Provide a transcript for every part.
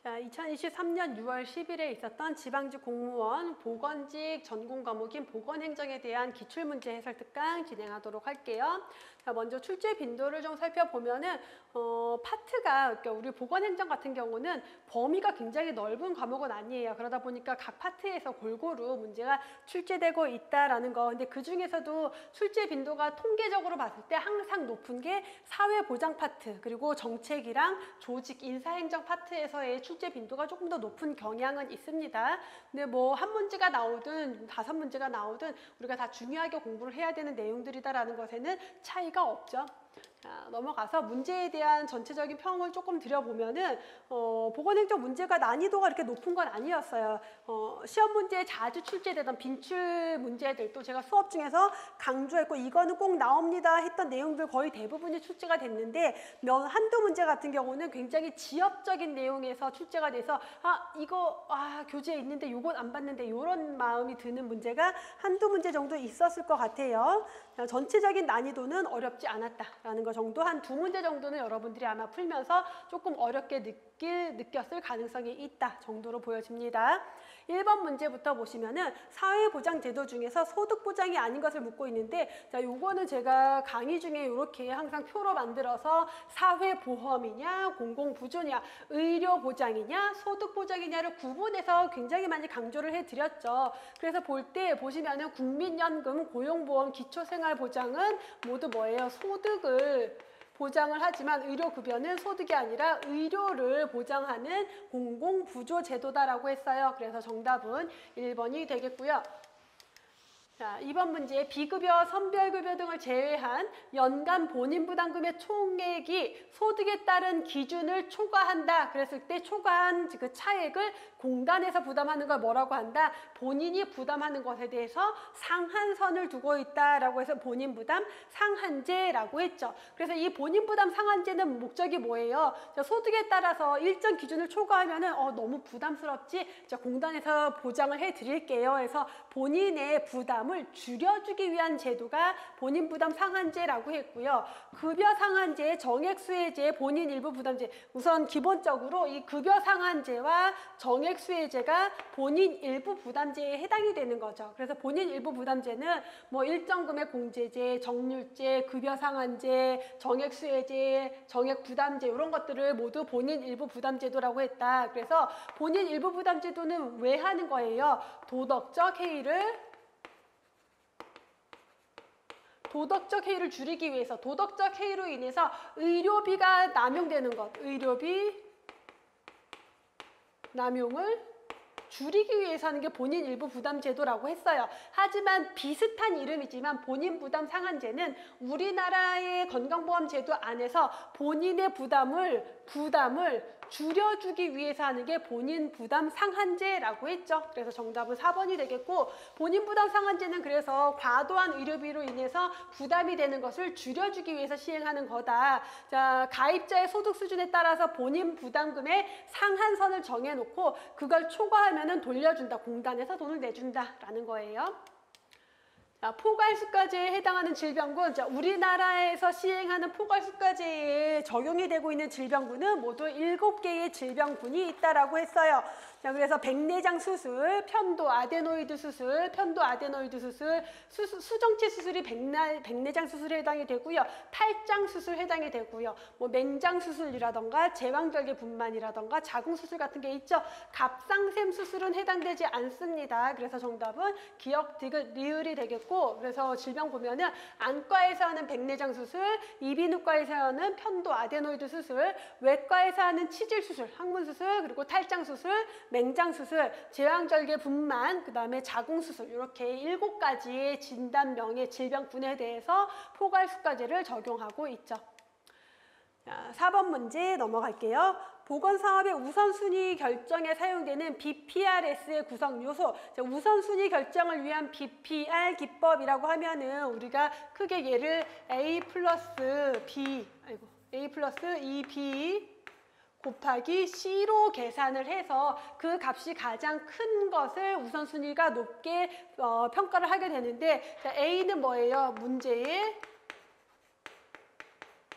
자, 2023년 6월 10일에 있었던 지방직 공무원 보건직 전공 과목인 보건행정에 대한 기출문제 해설 특강 진행하도록 할게요. 자, 먼저 출제 빈도를 좀 살펴보면은 파트가 그러니까 우리 보건행정 같은 경우는 범위가 굉장히 넓은 과목은 아니에요. 그러다 보니까 각 파트에서 골고루 문제가 출제되고 있다라는 거. 근데 그 중에서도 출제 빈도가 통계적으로 봤을 때 항상 높은 게 사회보장 파트 그리고 정책이랑 조직 인사행정 파트에서의 출제 빈도가 조금 더 높은 경향은 있습니다. 근데 뭐 한 문제가 나오든 5문제가 나오든 우리가 다 중요하게 공부를 해야 되는 내용들이다라는 것에는 차이가 없죠. 자, 넘어가서 문제에 대한 전체적인 평을 조금 드려보면은 보건행정 문제가 난이도가 이렇게 높은 건 아니었어요. 시험 문제에 자주 출제되던 빈출 문제들도 제가 수업 중에서 강조했고 이거는 꼭 나옵니다 했던 내용들 거의 대부분이 출제가 됐는데 한두 문제 같은 경우는 굉장히 지엽적인 내용에서 출제가 돼서 이거 교재에 있는데 요건 안 봤는데 이런 마음이 드는 문제가 한두 문제 정도 있었을 것 같아요. 전체적인 난이도는 어렵지 않았다라는 것 정도, 한 2문제 정도는 여러분들이 아마 풀면서 조금 어렵게 느꼈을 가능성이 있다 정도로 보여집니다. 1번 문제부터 보시면은 사회보장제도 중에서 소득보장이 아닌 것을 묻고 있는데, 자, 요거는 제가 강의 중에 이렇게 항상 표로 만들어서 사회보험이냐, 공공부조냐, 의료보장이냐, 소득보장이냐를 구분해서 굉장히 많이 강조를 해드렸죠. 그래서 볼 때 보시면은 국민연금, 고용보험, 기초생활보장은 모두 뭐예요? 소득을 보장을 하지만 의료급여는 소득이 아니라 의료를 보장하는 공공부조제도다라고 했어요. 그래서 정답은 1번이 되겠고요. 자, 2번 문제 비급여, 선별급여 등을 제외한 연간 본인부담금의 총액이 소득에 따른 기준을 초과한다. 그랬을 때 초과한 그 차액을 공단에서 부담하는 걸 뭐라고 한다? 본인이 부담하는 것에 대해서 상한선을 두고 있다라고 해서 본인부담 상한제라고 했죠. 그래서 이 본인부담 상한제는 목적이 뭐예요? 자, 소득에 따라서 일정 기준을 초과하면은 너무 부담스럽지? 자, 공단에서 보장을 해드릴게요. 해서 본인의 부담 을 줄여주기 위한 제도가 본인부담 상한제라고 했고요. 급여 상한제, 정액수혜제, 본인 일부 부담제. 우선 기본적으로 이 급여 상한제와 정액수혜제가 본인 일부 부담제에 해당이 되는 거죠. 그래서 본인 일부 부담제는 뭐 일정 금액 공제제, 정률제, 급여 상한제, 정액수혜제, 정액부담제 이런 것들을 모두 본인 일부 부담제도라고 했다. 그래서 본인 일부 부담제도는 왜 하는 거예요? 도덕적 해이를 줄이기 위해서, 도덕적 해이로 인해서 의료비가 남용되는 것, 의료비 남용을 줄이기 위해서 하는 게 본인 일부 부담 제도라고 했어요. 하지만 비슷한 이름이지만 본인 부담 상한제는 우리나라의 건강보험 제도 안에서 본인의 부담을 줄여주기 위해서 하는 게 본인 부담 상한제라고 했죠. 그래서 정답은 4번이 되겠고, 본인 부담 상한제는 그래서 과도한 의료비로 인해서 부담이 되는 것을 줄여주기 위해서 시행하는 거다. 자, 가입자의 소득 수준에 따라서 본인 부담금의 상한선을 정해놓고 그걸 초과하면은 돌려준다. 공단에서 돈을 내준다라는 거예요. 자, 포괄수가제에 해당하는 질병군, 자, 우리나라에서 시행하는 포괄수가제에 적용이 되고 있는 질병군은 모두 7개의 질병군이 있다라고 했어요. 자, 그래서 백내장 수술, 편도 아데노이드 수술, 수정체 수술이 백내장 수술에 해당이 되고요. 탈장 수술 해당이 되고요. 뭐 맹장 수술이라던가 제왕절개 분만이라던가 자궁 수술 같은 게 있죠. 갑상샘 수술은 해당되지 않습니다. 그래서 정답은 기역, 디귿, 리을이 되겠고, 그래서 질병 보면은 안과에서 하는 백내장 수술, 이비인후과에서 하는 편도 아데노이드 수술, 외과에서 하는 치질 수술, 항문 수술, 그리고 탈장 수술, 맹장 수술, 제왕절개 분만, 그 다음에 자궁 수술, 이렇게 7가지의 진단명의 질병군에 대해서 포괄수가제를 적용하고 있죠. 자, 4번 문제 넘어갈게요. 보건사업의 우선순위 결정에 사용되는 BPRS의 구성 요소. 자, 우선순위 결정을 위한 BPR 기법이라고 하면은 우리가 크게 얘를 A 플러스 EB 곱하기 C로 계산을 해서 그 값이 가장 큰 것을 우선순위가 높게 평가를 하게 되는데, 자, A는 뭐예요? 문제의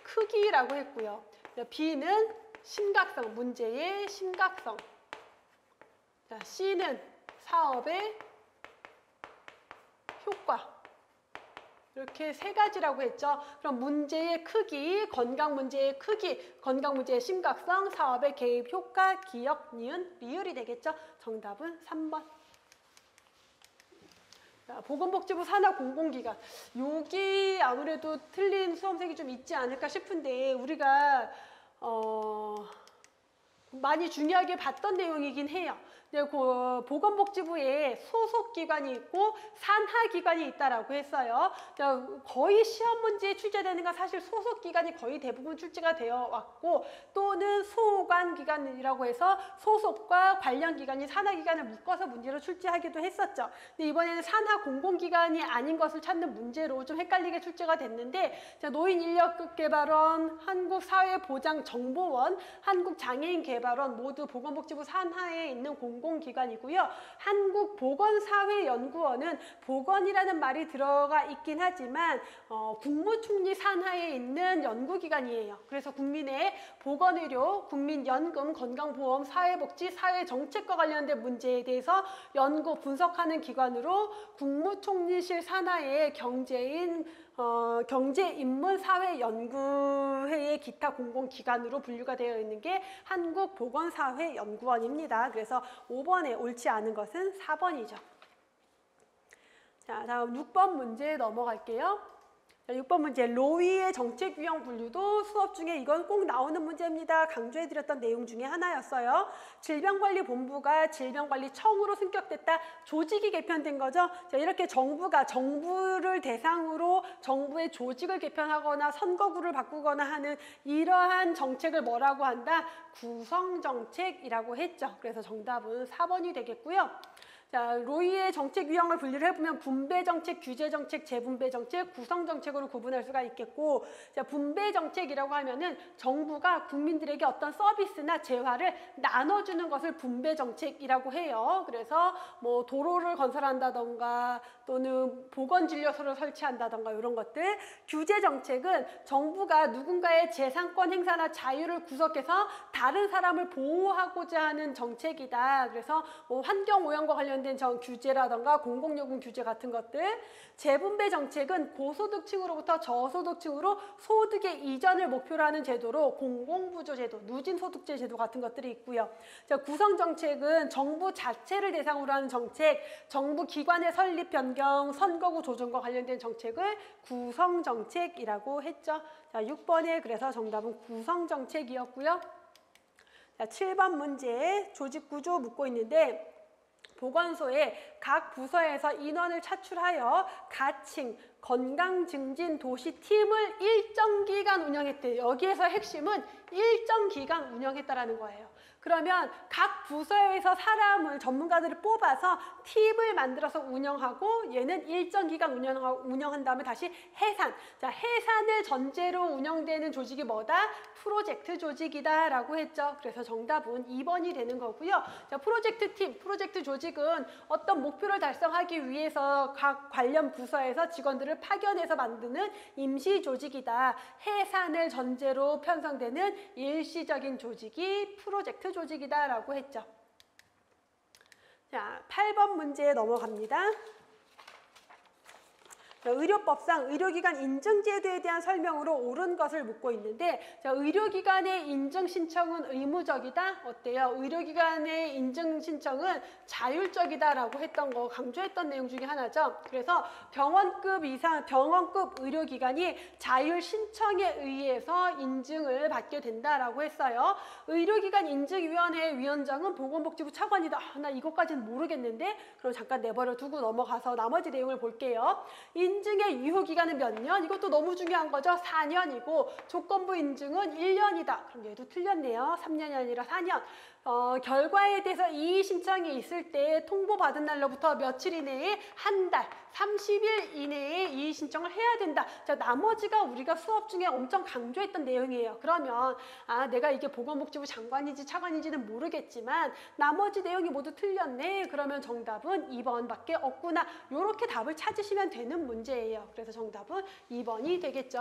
크기라고 했고요. B는 심각성, 문제의 심각성. 자, C는 사업의 효과. 이렇게 세 가지라고 했죠. 그럼 문제의 크기, 건강 문제의 크기, 건강 문제의 심각성, 사업의 개입 효과, 기억, 니은, 리을이 되겠죠. 정답은 3번. 자, 보건복지부 산하 공공기관. 여기 아무래도 틀린 수험생이 좀 있지 않을까 싶은데 우리가 많이 중요하게 봤던 내용이긴 해요. 그 보건복지부에 소속기관이 있고 산하기관이 있다라고 했어요. 거의 시험 문제에 출제되는 건 사실 소속기관이 거의 대부분 출제가 되어 왔고 또는 소관기관이라고 해서 소속과 관련기관이 산하기관을 묶어서 문제로 출제하기도 했었죠. 근데 이번에는 산하공공기관이 아닌 것을 찾는 문제로 좀 헷갈리게 출제가 됐는데 노인인력개발원, 한국사회보장정보원, 한국장애인개발원 모두 보건복지부 산하에 있는 공공기관이고요. 한국보건사회연구원은 보건이라는 말이 들어가 있긴 하지만 국무총리 산하에 있는 연구기관이에요. 그래서 국민의 보건의료, 국민연금, 건강보험, 사회복지, 사회정책과 관련된 문제에 대해서 연구, 분석하는 기관으로 국무총리실 산하의 경제인문사회연구회의 기타 공공기관으로 분류가 되어 있는 게 한국보건사회연구원입니다. 그래서 5번에 옳지 않은 것은 4번이죠. 자, 다음 6번 문제 넘어갈게요. 6번 문제, 로위의 정책 유형 분류도 수업 중에 이건 꼭 나오는 문제입니다. 강조해드렸던 내용 중에 하나였어요. 질병관리본부가 질병관리청으로 승격됐다. 조직이 개편된 거죠. 자, 이렇게 정부를 대상으로 정부의 조직을 개편하거나 선거구를 바꾸거나 하는 이러한 정책을 뭐라고 한다? 구성정책이라고 했죠. 그래서 정답은 4번이 되겠고요. 자, 로이의 정책 유형을 분류를 해보면 분배정책, 규제정책, 재분배정책, 구성정책으로 구분할 수가 있겠고, 자, 분배정책이라고 하면은 정부가 국민들에게 어떤 서비스나 재화를 나눠주는 것을 분배정책이라고 해요. 그래서 뭐 도로를 건설한다던가 또는 보건진료소를 설치한다던가 이런 것들. 규제정책은 정부가 누군가의 재산권 행사나 자유를 구속해서 다른 사람을 보호하고자 하는 정책이다. 그래서 뭐 환경오염과 관련된 규제라던가 공공요금 규제 같은 것들. 재분배 정책은 고소득층으로부터 저소득층으로 소득의 이전을 목표로 하는 제도로 공공부조 제도, 누진소득제 제도 같은 것들이 있고요. 자, 구성정책은 정부 자체를 대상으로 하는 정책, 정부 기관의 설립 변경, 선거구 조정과 관련된 정책을 구성정책이라고 했죠. 자, 6번에 그래서 정답은 구성정책이었고요. 자, 7번 문제 조직구조 묻고 있는데 보건소에 각 부서에서 인원을 차출하여 가칭, 건강증진도시팀을 일정 기간 운영했대요. 여기에서 핵심은 일정 기간 운영했다라는 거예요. 그러면 각 부서에서 사람을 전문가들을 뽑아서 팀을 만들어서 운영하고 얘는 일정 기간 운영한 다음에 다시 해산. 자, 해산을 전제로 운영되는 조직이 뭐다? 프로젝트 조직이다라고 했죠. 그래서 정답은 2번이 되는 거고요. 자, 프로젝트 팀, 프로젝트 조직은 어떤 목표를 달성하기 위해서 각 관련 부서에서 직원들을 파견해서 만드는 임시 조직이다. 해산을 전제로 편성되는 일시적인 조직이 프로젝트 조직이다라고 했죠. 자, 8번 문제에 넘어갑니다. 의료법상 의료기관 인증제도에 대한 설명으로 옳은 것을 묻고 있는데, 자, 의료기관의 인증 신청은 의무적이다? 어때요? 의료기관의 인증 신청은 자율적이다라고 했던 거 강조했던 내용 중에 하나죠. 그래서 병원급 의료기관이 자율 신청에 의해서 인증을 받게 된다라고 했어요. 의료기관 인증위원회 위원장은 보건복지부 차관이다. 나 이것까지는 모르겠는데, 그럼 잠깐 내버려 두고 넘어가서 나머지 내용을 볼게요. 인증의 유효기간은 몇 년? 이것도 너무 중요한 거죠. 4년이고 조건부 인증은 1년이다. 그럼 얘도 틀렸네요. 3년이 아니라 4년. 결과에 대해서 이의 신청이 있을 때 통보받은 날로부터 며칠 이내에 한 달, 30일 이내에 이의 신청을 해야 된다. 자, 나머지가 우리가 수업 중에 엄청 강조했던 내용이에요. 그러면 내가 이게 보건복지부 장관인지 차관인지는 모르겠지만 나머지 내용이 모두 틀렸네. 그러면 정답은 2번밖에 없구나. 이렇게 답을 찾으시면 되는 문제예요. 문제예요. 그래서 정답은 2번이 되겠죠.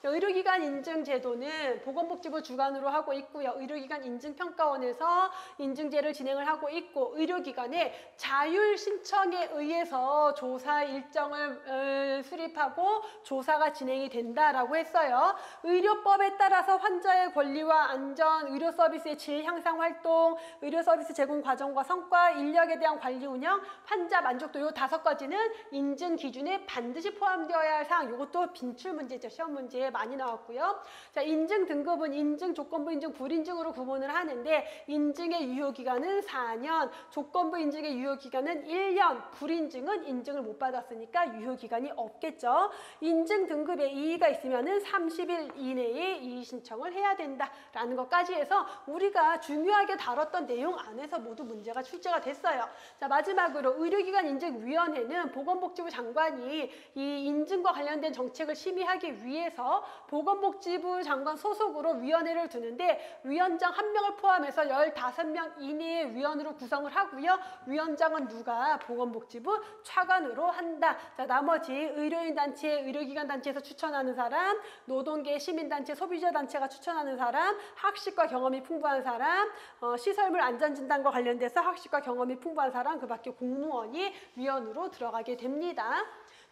자, 의료기관 인증제도는 보건복지부 주관으로 하고 있고요. 의료기관 인증평가원에서 인증제를 진행을 하고 있고 의료기관의 자율 신청에 의해서 조사 일정을 수립하고 조사가 진행이 된다라고 했어요. 의료법에 따라서 환자의 권리와 안전, 의료 서비스의 질 향상 활동, 의료 서비스 제공 과정과 성과, 인력에 대한 관리 운영, 환자 만족도 요 5가지는 인증 기준에 반드시 포함되어야 할 사항. 이것도 빈출 문제죠. 시험 문제에 많이 나왔고요. 자, 인증 등급은 인증, 조건부 인증, 불인증으로 구분을 하는데 인증의 유효기간은 4년, 조건부 인증의 유효기간은 1년, 불인증은 인증을 못 받았으니까 유효기간이 없겠죠. 인증 등급에 이의가 있으면은 30일 이내에 이의 신청을 해야 된다라는 것까지 해서 우리가 중요하게 다뤘던 내용 안에서 모두 문제가 출제가 됐어요. 자, 마지막으로 의료기관 인증위원회는 보건복지부 장관이 이 인증과 관련된 정책을 심의하기 위해서 보건복지부 장관 소속으로 위원회를 두는데 위원장 1명을 포함해서 15명 이내의 위원으로 구성을 하고요. 위원장은 누가? 보건복지부 차관으로 한다. 자, 나머지 의료인 단체, 의료기관 단체에서 추천하는 사람, 노동계, 시민단체, 소비자단체가 추천하는 사람, 학식과 경험이 풍부한 사람, 시설물 안전진단과 관련돼서 학식과 경험이 풍부한 사람, 그 밖에 공무원이 위원으로 들어가게 됩니다.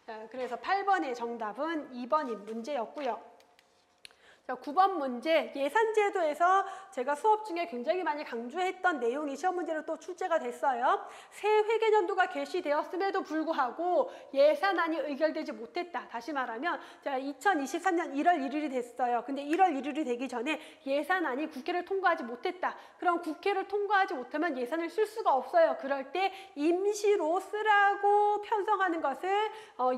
자, 그래서 8번의 정답은 2번인 문제였고요. 자, 9번 문제, 예산제도에서 제가 수업 중에 굉장히 많이 강조했던 내용이 시험 문제로 또 출제가 됐어요. 새 회계연도가 개시되었음에도 불구하고 예산안이 의결되지 못했다. 다시 말하면 자, 2023년 1월 1일이 됐어요. 근데 1월 1일이 되기 전에 예산안이 국회를 통과하지 못했다. 그럼 국회를 통과하지 못하면 예산을 쓸 수가 없어요. 그럴 때 임시로 쓰라고 편성하는 것을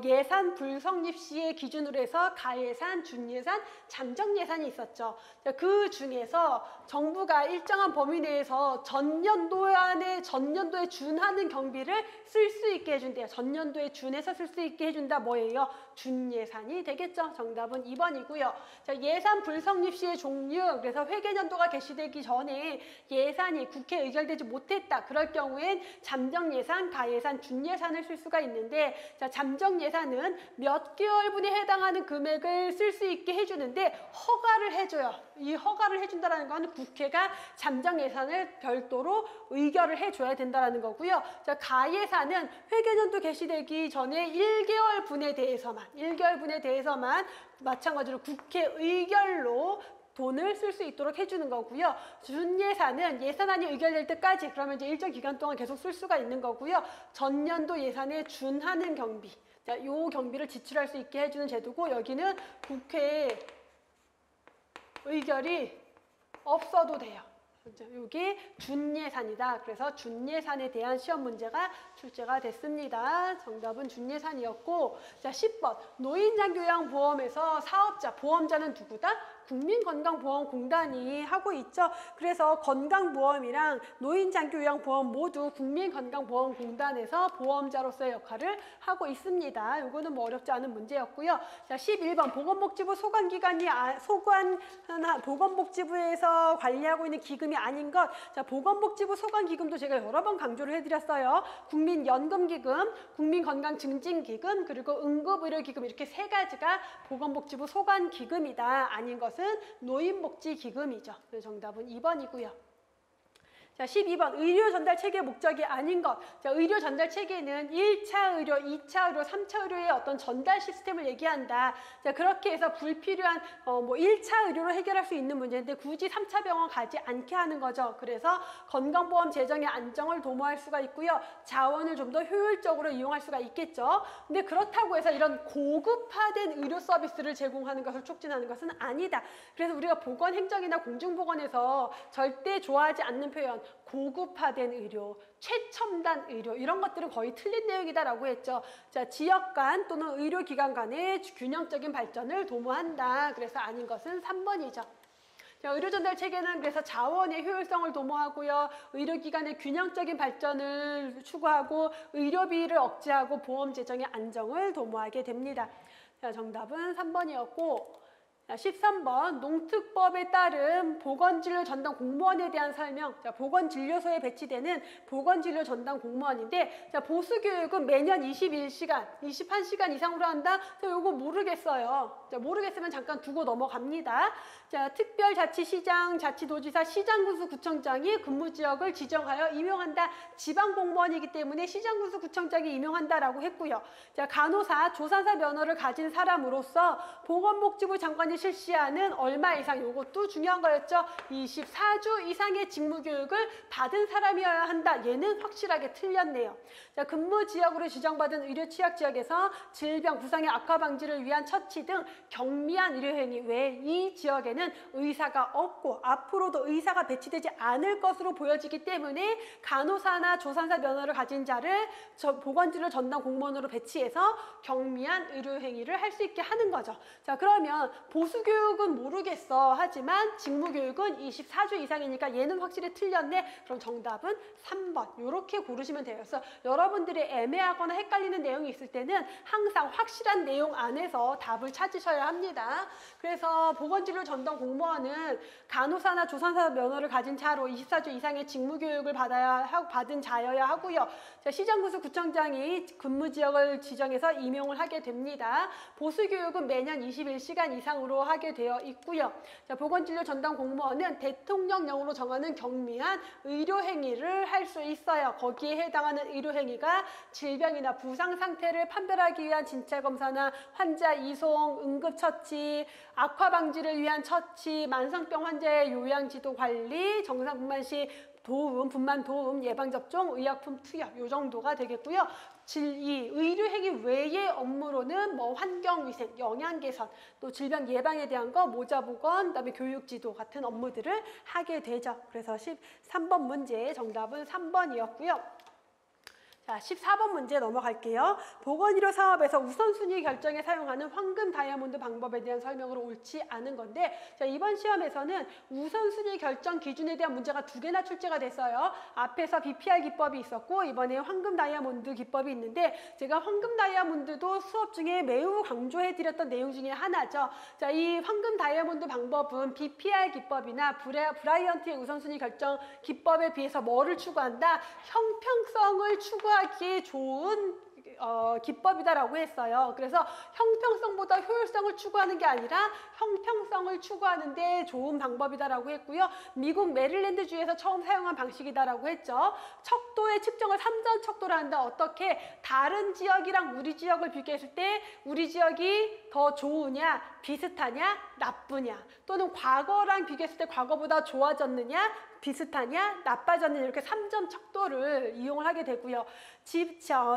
예산 불성립 시의 기준으로 해서 가예산, 준예산, 잠정 예산이 있었죠. 그 중에서 정부가 일정한 범위 내에서 전년도 안에 전년도에 준하는 경비를 쓸 수 있게 해준대요. 전년도에 준해서 쓸 수 있게 해준다. 뭐예요? 준예산이 되겠죠. 정답은 2번이고요. 자, 예산 불성립 시의 종류, 그래서 회계연도가 개시되기 전에 예산이 국회에 의결되지 못했다. 그럴 경우엔 잠정예산, 가예산, 준예산을 쓸 수가 있는데 자, 잠정예산은 몇 개월분에 해당하는 금액을 쓸 수 있게 해주는데 허가를 해줘요. 이 허가를 해준다는 건 국회가 잠정 예산을 별도로 의결을 해줘야 된다는 거고요. 자, 가예산은 회계연도 개시되기 전에 1개월분에 대해서만 마찬가지로 국회 의결로 돈을 쓸 수 있도록 해주는 거고요. 준예산은 예산안이 의결될 때까지 그러면 이제 일정 기간 동안 계속 쓸 수가 있는 거고요. 전년도 예산에 준하는 경비, 자, 요 경비를 지출할 수 있게 해주는 제도고 여기는 국회에 의결이 없어도 돼요. 여기 준예산이다. 그래서 준예산에 대한 시험 문제가 출제가 됐습니다. 정답은 준예산이었고, 자, 10번 노인장교양보험에서 사업자, 보험자는 누구다? 국민건강보험공단이 하고 있죠. 그래서 건강보험이랑 노인장교양보험 모두 국민건강보험공단에서 보험자로서의 역할을 하고 있습니다. 이거는 뭐 어렵지 않은 문제였고요. 자, 11번 보건복지부 소관기관이 보건복지부에서 관리하고 있는 기금이 아닌 것. 자, 보건복지부 소관기금도 제가 여러 번 강조를 해드렸어요. 국민연금기금, 국민건강증진기금, 그리고 응급의료기금 이렇게 3가지가 보건복지부 소관기금이다. 아닌 것은 노인복지기금이죠. 정답은 2번이고요. 자, 12번 의료 전달 체계의 목적이 아닌 것. 자, 의료 전달 체계는 1차 의료, 2차 의료, 3차 의료의 어떤 전달 시스템을 얘기한다. 자, 그렇게 해서 불필요한 1차 의료로 해결할 수 있는 문제인데 굳이 3차 병원 가지 않게 하는 거죠. 그래서 건강보험 재정의 안정을 도모할 수가 있고요. 자원을 좀 더 효율적으로 이용할 수가 있겠죠. 근데 그렇다고 해서 이런 고급화된 의료 서비스를 제공하는 것을 촉진하는 것은 아니다. 그래서 우리가 보건행정이나 공중보건에서 절대 좋아하지 않는 표현, 고급화된 의료, 최첨단 의료 이런 것들은 거의 틀린 내용이다라고 했죠. 자, 지역 간 또는 의료기관 간의 균형적인 발전을 도모한다. 그래서 아닌 것은 3번이죠. 자, 의료 전달 체계는 그래서 자원의 효율성을 도모하고요. 의료기관의 균형적인 발전을 추구하고 의료비를 억제하고 보험 재정의 안정을 도모하게 됩니다. 자, 정답은 3번이었고 13번 농특법에 따른 보건진료 전담 공무원에 대한 설명. 자, 보건진료소에 배치되는 보건진료 전담 공무원인데, 자, 보수교육은 매년 21시간, 21시간 이상으로 한다? 자, 요거 모르겠어요. 자, 모르겠으면 잠깐 두고 넘어갑니다. 자, 특별자치시장, 자치도지사, 시장군수, 구청장이 근무지역을 지정하여 임용한다. 지방공무원이기 때문에 시장군수, 구청장이 임용한다라고 했고요. 자, 간호사, 조산사 면허를 가진 사람으로서 보건복지부 장관이 실시하는 얼마 이상, 요것도 중요한 거였죠. 24주 이상의 직무교육을 받은 사람이어야 한다. 얘는 확실하게 틀렸네요. 자, 근무지역으로 지정받은 의료취약지역에서 질병, 부상의 악화 방지를 위한 처치 등 경미한 의료행위 외에 이 지역에는 의사가 없고 앞으로도 의사가 배치되지 않을 것으로 보여지기 때문에 간호사나 조산사 면허를 가진 자를 보건진료 전담 공무원으로 배치해서 경미한 의료행위를 할 수 있게 하는 거죠. 자, 그러면 보수교육은 모르겠어. 하지만 직무교육은 24주 이상이니까 얘는 확실히 틀렸네. 그럼 정답은 3번. 이렇게 고르시면 돼요. 그래서 여러분들이 애매하거나 헷갈리는 내용이 있을 때는 항상 확실한 내용 안에서 답을 찾으셔야 합니다. 그래서 보건진료 전담 공무원은 간호사나 조산사 면허를 가진 자로 24주 이상의 직무교육을 받은 자여야 하고요. 자, 시장군수 구청장이 근무지역을 지정해서 임용을 하게 됩니다. 보수교육은 매년 21시간 이상으로 하게 되어 있고요. 자, 보건진료 전담 공무원은 대통령령으로 정하는 경미한 의료행위를 할 수 있어요. 거기에 해당하는 의료행위가 질병이나 부상 상태를 판별하기 위한 진찰검사나 환자 이송, 응급처치, 악화 방지를 위한 처치, 만성병 환자의 요양지도 관리, 정상분만 시 도움, 분만 도움, 예방접종, 의약품 투여 요 정도가 되겠고요. 이 의료행위 외의 업무로는 뭐 환경위생, 영양 개선, 또 질병 예방에 대한 거, 모자 보건, 그다음에 교육 지도 같은 업무들을 하게 되죠. 그래서 13번 문제의 정답은 3번이었고요. 자, 14번 문제 넘어갈게요. 보건의료 사업에서 우선순위 결정에 사용하는 황금 다이아몬드 방법에 대한 설명으로 옳지 않은 건데, 자, 이번 시험에서는 우선순위 결정 기준에 대한 문제가 2개나 출제가 됐어요. 앞에서 BPR 기법이 있었고 이번에 황금 다이아몬드 기법이 있는데, 제가 황금 다이아몬드도 수업 중에 매우 강조해드렸던 내용 중에 하나죠. 자, 이 황금 다이아몬드 방법은 BPR 기법이나 브라이언트의 우선순위 결정 기법에 비해서 뭐를 추구한다? 형평성을 추구하기에 좋은 기법이다라고 했어요. 그래서 형평성보다 효율성을 추구하는 게 아니라 형평성을 추구하는 데 좋은 방법이다라고 했고요. 미국 메릴랜드주에서 처음 사용한 방식이다라고 했죠. 척도의 측정을 3전 척도로 한다. 어떻게? 다른 지역이랑 우리 지역을 비교했을 때 우리 지역이 더 좋으냐, 비슷하냐, 나쁘냐, 또는 과거랑 비교했을 때 과거보다 좋아졌느냐, 비슷하냐, 나빠졌느냐, 이렇게 3점 척도를 이용을 하게 되고요.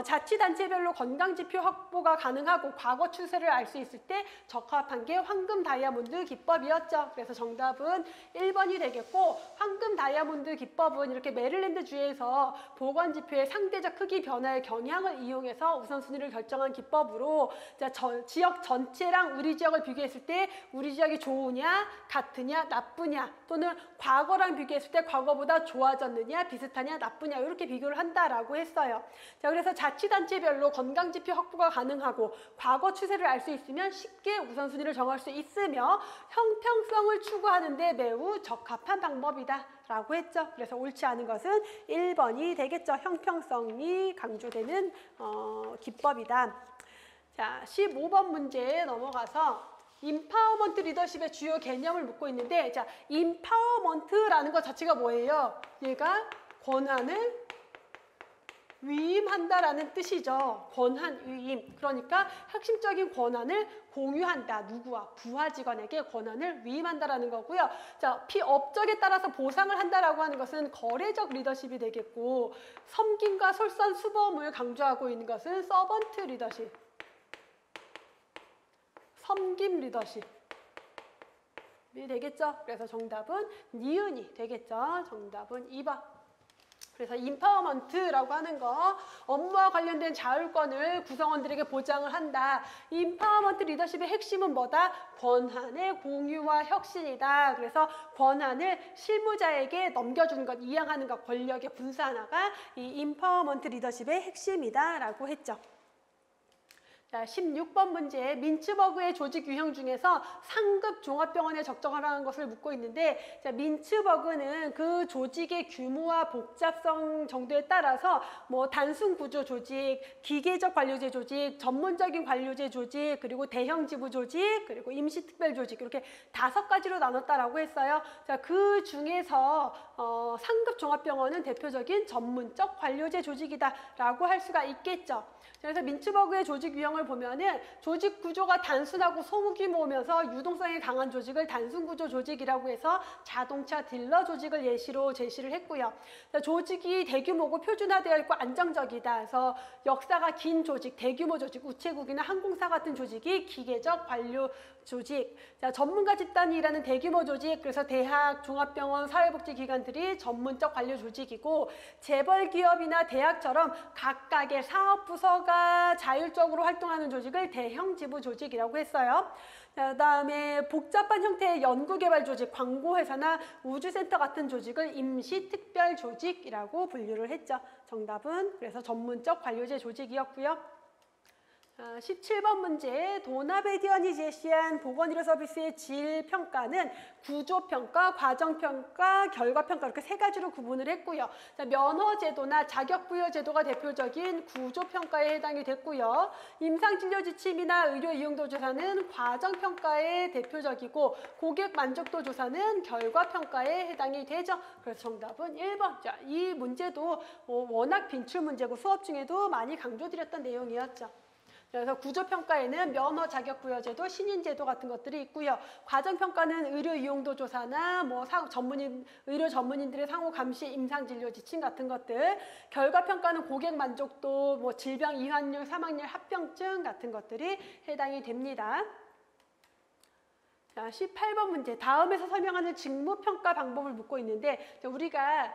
자치단체별로 건강지표 확보가 가능하고 과거 추세를 알 수 있을 때 적합한 게 황금 다이아몬드 기법이었죠. 그래서 정답은 1번이 되겠고, 황금 다이아몬드 기법은 이렇게 메릴랜드주에서 보건지표의 상대적 크기 변화의 경향을 이용해서 우선순위를 결정한 기법으로, 지역 전체랑 우리 지역을 비교했을 때 우리 지역이 좋으냐, 같으냐, 나쁘냐, 또는 과거랑 비교했을 때 과거보다 좋아졌느냐, 비슷하냐, 나쁘냐, 이렇게 비교를 한다라고 했어요. 자, 그래서 자치단체별로 건강지표 확보가 가능하고 과거 추세를 알 수 있으면 쉽게 우선순위를 정할 수 있으며 형평성을 추구하는 데 매우 적합한 방법이다 라고 했죠. 그래서 옳지 않은 것은 1번이 되겠죠. 형평성이 강조되는 기법이다. 자, 15번 문제에 넘어가서 임파워먼트 리더십의 주요 개념을 묻고 있는데, 자, 임파워먼트라는 것 자체가 뭐예요? 얘가 권한을 위임한다라는 뜻이죠. 권한 위임. 그러니까 핵심적인 권한을 공유한다. 누구와? 부하 직원에게 권한을 위임한다라는 거고요. 자, 업적에 따라서 보상을 한다라고 하는 것은 거래적 리더십이 되겠고, 섬김과 솔선수범을 강조하고 있는 것은 서번트 리더십. 섬김 리더십이 되겠죠. 그래서 정답은 니은이 되겠죠. 정답은 2번. 그래서 임파워먼트라고 하는 거, 업무와 관련된 자율권을 구성원들에게 보장을 한다. 임파워먼트 리더십의 핵심은 뭐다? 권한의 공유와 혁신이다. 그래서 권한을 실무자에게 넘겨주는 것, 이양하는 것, 권력의 분산화가 이 임파워먼트 리더십의 핵심이다 라고 했죠. 자, 16번 문제, 민츠버그의 조직 유형 중에서 상급 종합병원에 적정하라는 것을 묻고 있는데, 자, 민츠버그는 그 조직의 규모와 복잡성 정도에 따라서 뭐 단순 구조 조직, 기계적 관료제 조직, 전문적인 관료제 조직, 그리고 대형 지부 조직, 그리고 임시 특별 조직, 이렇게 5가지로 나눴다라고 했어요. 자, 그 중에서 상급 종합병원은 대표적인 전문적 관료제 조직이다라고 할 수가 있겠죠. 그래서 민츠버그의 조직 유형을 보면은 조직 구조가 단순하고 소규모면서 유동성이 강한 조직을 단순 구조 조직이라고 해서 자동차 딜러 조직을 예시로 제시를 했고요. 조직이 대규모고 표준화되어 있고 안정적이다. 그래서 역사가 긴 조직, 대규모 조직, 우체국이나 항공사 같은 조직이 기계적 관료 조직. 자, 전문가 집단이라는 대규모 조직, 그래서 대학, 종합병원, 사회복지기관들이 전문적 관료 조직이고, 재벌기업이나 대학처럼 각각의 사업부서가 자율적으로 활동하는 조직을 대형 지부 조직이라고 했어요. 자, 그다음에 복잡한 형태의 연구개발 조직, 광고회사나 우주센터 같은 조직을 임시특별 조직이라고 분류를 했죠. 정답은 그래서 전문적 관료제 조직이었고요. 17번 문제, 도나베디언이 제시한 보건의료 서비스의 질 평가는 구조평가, 과정평가, 결과평가 이렇게 3가지로 구분을 했고요. 자, 면허제도나 자격부여제도가 대표적인 구조평가에 해당이 됐고요. 임상진료 지침이나 의료 이용도 조사는 과정평가에 대표적이고, 고객 만족도 조사는 결과평가에 해당이 되죠. 그래서 정답은 1번. 자, 이 문제도 워낙 빈출 문제고 수업 중에도 많이 강조드렸던 내용이었죠. 그래서 구조평가에는 면허 자격부여제도, 신인제도 같은 것들이 있고요. 과정평가는 의료 이용도 조사나 뭐 의료 전문인들의 상호 감시, 임상진료 지침 같은 것들. 결과평가는 고객 만족도, 뭐 질병 이환율, 사망률, 합병증 같은 것들이 해당이 됩니다. 자, 18번 문제, 다음에서 설명하는 직무평가 방법을 묻고 있는데, 우리가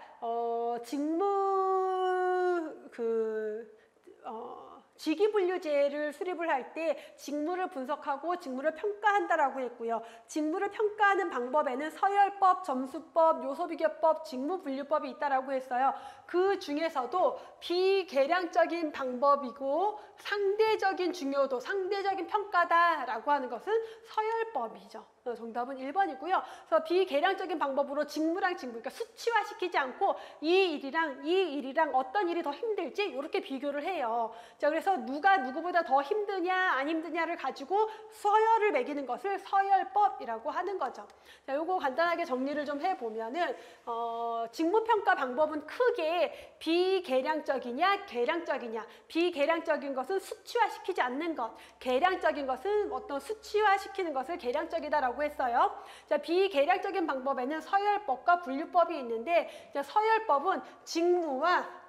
직위분류제를 수립을 할 때 직무를 분석하고 직무를 평가한다라고 했고요. 직무를 평가하는 방법에는 서열법, 점수법, 요소비교법, 직무분류법이 있다라고 했어요. 그 중에서도 비계량적인 방법이고 상대적인 중요도, 상대적인 평가다라고 하는 것은 서열법이죠. 정답은 1번이고요. 그래서 비계량적인 방법으로 직무랑 직무, 그러니까 수치화시키지 않고 이 일이랑 어떤 일이 더 힘들지 이렇게 비교를 해요. 자, 그래서 누가 누구보다 더 힘드냐 안 힘드냐를 가지고 서열을 매기는 것을 서열법이라고 하는 거죠. 자, 요거 간단하게 정리를 좀 해보면은 직무평가 방법은 크게 비계량적이냐 계량적이냐. 비계량적인 것은 수치화시키지 않는 것, 계량적인 것은 어떤 수치화시키는 것을 계량적이다라고 했어요. 자, 비계량적인 방법에는 서열법과 분류법이 있는데, 자, 서열법은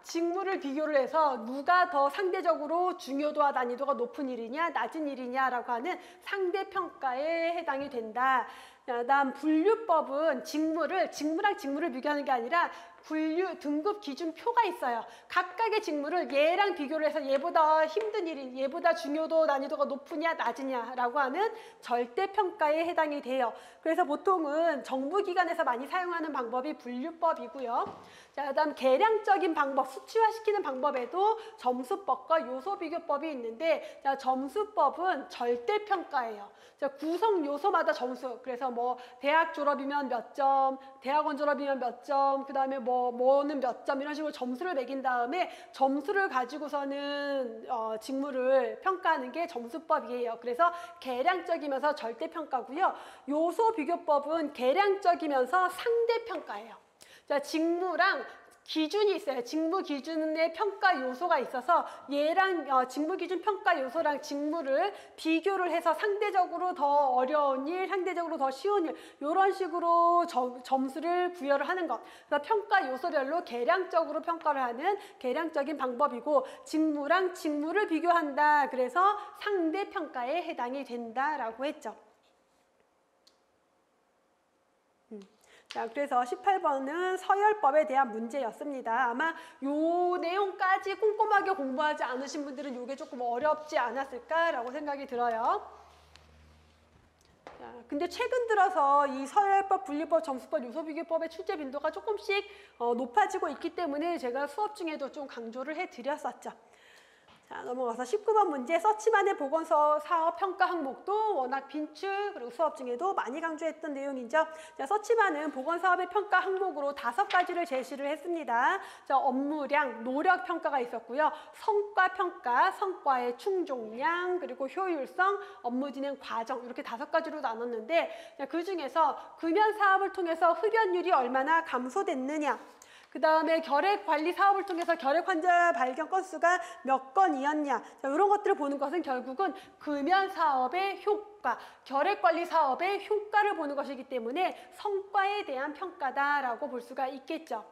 직무를 비교를 해서 누가 더 상대적으로 중요도와 난이도가 높은 일이냐 낮은 일이냐라고 하는 상대평가에 해당이 된다. 다음 분류법은 직무랑 직무를 비교하는 게 아니라 분류 등급 기준표가 있어요. 각각의 직무를 얘랑 비교를 해서 얘보다 힘든 일이, 얘보다 중요도 난이도가 높으냐 낮으냐라고 하는 절대평가에 해당이 돼요. 그래서 보통은 정부기관에서 많이 사용하는 방법이 분류법이고요. 자, 그다음 계량적인 방법, 수치화시키는 방법에도 점수법과 요소비교법이 있는데, 자, 점수법은 절대평가예요. 자, 구성 요소마다 점수, 그래서 뭐 대학 졸업이면 몇 점, 대학원 졸업이면 몇 점, 그 다음에 뭐는 몇 점, 이런 식으로 점수를 매긴 다음에 점수를 가지고서는 직무를 평가하는 게 점수법이에요. 그래서 계량적이면서 절대평가고요. 요소비교법은 계량적이면서 상대평가예요. 자, 직무랑 기준이 있어요. 직무 기준의 평가 요소가 있어서 얘랑 직무 기준 평가 요소랑 직무를 비교를 해서 상대적으로 더 어려운 일, 상대적으로 더 쉬운 일, 이런 식으로 점수를 부여를 하는 것. 그래서 평가 요소별로 계량적으로 평가를 하는 계량적인 방법이고, 직무랑 직무를 비교한다. 그래서 상대 평가에 해당이 된다라고 했죠. 자, 그래서 18번은 서열법에 대한 문제였습니다. 아마 요 내용까지 꼼꼼하게 공부하지 않으신 분들은 이게 조금 어렵지 않았을까라고 생각이 들어요. 자, 근데 최근 들어서 이 서열법, 분류법, 점수법, 요소비교법의 출제 빈도가 조금씩 높아지고 있기 때문에 제가 수업 중에도 좀 강조를 해드렸었죠. 자, 넘어가서 19번 문제. 서치만의 보건서 사업 평가 항목도 워낙 빈출 그리고 수업 중에도 많이 강조했던 내용이죠. 자, 서치만은 보건사업의 평가 항목으로 5가지를 제시를 했습니다. 자, 업무량, 노력 평가가 있었고요. 성과 평가, 성과의 충족량, 그리고 효율성, 업무 진행 과정 이렇게 5가지로 나눴는데 자, 그중에서 금연 사업을 통해서 흡연율이 얼마나 감소됐느냐, 그 다음에 결핵 관리 사업을 통해서 결핵 환자 발견 건수가 몇 건이었냐, 자, 이런 것들을 보는 것은 결국은 금연 사업의 효과, 결핵 관리 사업의 효과를 보는 것이기 때문에 성과에 대한 평가다라고 볼 수가 있겠죠.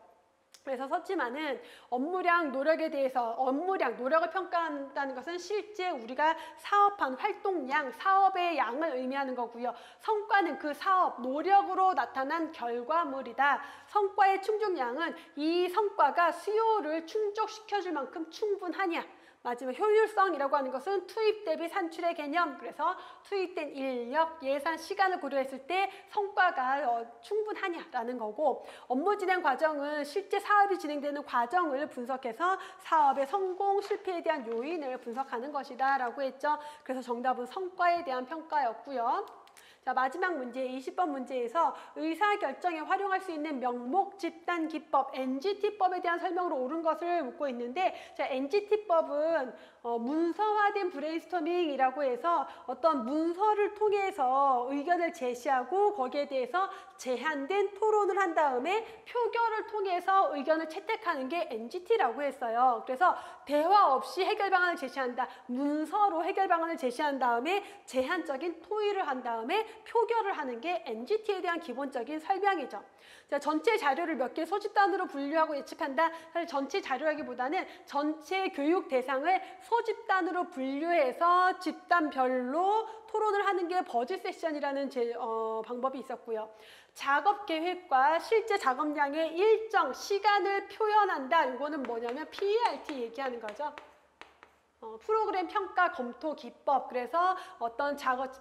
그래서 서치만은 업무량, 노력에 대해서 업무량, 노력을 평가한다는 것은 실제 우리가 사업한 활동량, 사업의 양을 의미하는 거고요. 성과는 그 사업, 노력으로 나타난 결과물이다. 성과의 충족량은 이 성과가 수요를 충족시켜줄 만큼 충분하냐. 마지막 효율성이라고 하는 것은 투입 대비 산출의 개념. 그래서 투입된 인력, 예산, 시간을 고려했을 때 성과가 충분하냐라는 거고, 업무 진행 과정은 실제 사업이 진행되는 과정을 분석해서 사업의 성공, 실패에 대한 요인을 분석하는 것이다 라고 했죠. 그래서 정답은 성과에 대한 평가였고요. 자, 마지막 문제 20번 문제에서 의사결정에 활용할 수 있는 명목 집단 기법 NGT법에 대한 설명으로 옳은 것을 묻고 있는데, 자, NGT법은 문서화된 브레인스토밍이라고 해서 어떤 문서를 통해서 의견을 제시하고 거기에 대해서 제한된 토론을 한 다음에 표결을 통해서 의견을 채택하는 게 NGT라고 했어요. 그래서 대화 없이 해결 방안을 제시한다. 문서로 해결 방안을 제시한 다음에 제한적인 토의를 한 다음에 표결을 하는 게 NGT에 대한 기본적인 설명이죠. 자, 전체 자료를 몇 개 소집단으로 분류하고 예측한다. 사실 전체 자료라기보다는 전체 교육 대상을 소집단으로 분류해서 집단별로 토론을 하는 게 버즈 세션이라는 방법이 있었고요. 작업 계획과 실제 작업량의 일정 시간을 표현한다. 이거는 뭐냐면 PERT 얘기하는 거죠. 프로그램 평가 검토 기법. 그래서 어떤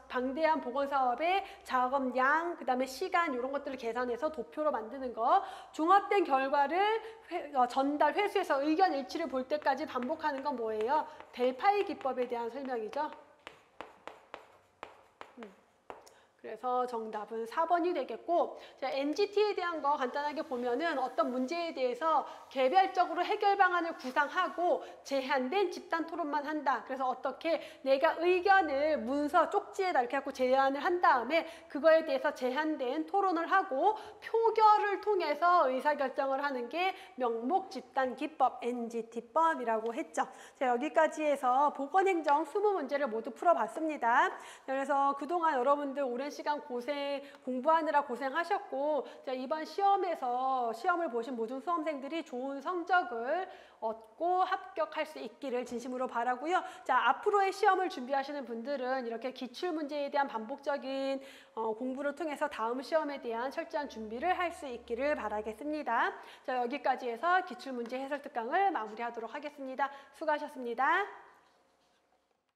방대한 보건사업의 작업량, 그 다음에 시간 이런 것들을 계산해서 도표로 만드는 거. 종합된 결과를 전달 회수해서 의견 일치를 볼 때까지 반복하는 건 뭐예요? 델파이 기법에 대한 설명이죠. 그래서 정답은 4번이 되겠고, 자, NGT에 대한 거 간단하게 보면은 어떤 문제에 대해서 개별적으로 해결 방안을 구상하고 제한된 집단 토론만 한다. 그래서 어떻게 내가 의견을 문서 쪽지에다 이렇게 갖고 제안을 한 다음에 그거에 대해서 제한된 토론을 하고 표결을 통해서 의사결정을 하는 게 명목 집단 기법 NGT법이라고 했죠. 자, 여기까지 해서 보건행정 20문제를 모두 풀어봤습니다. 그래서 그동안 여러분들 오랜 시간 공부하느라 고생하셨고, 자, 이번 시험에서 시험을 보신 모든 수험생들이 좋은 성적을 얻고 합격할 수 있기를 진심으로 바라고요. 자, 앞으로의 시험을 준비하시는 분들은 이렇게 기출문제에 대한 반복적인 공부를 통해서 다음 시험에 대한 철저한 준비를 할 수 있기를 바라겠습니다. 자, 여기까지 해서 기출문제 해설 특강을 마무리하도록 하겠습니다. 수고하셨습니다.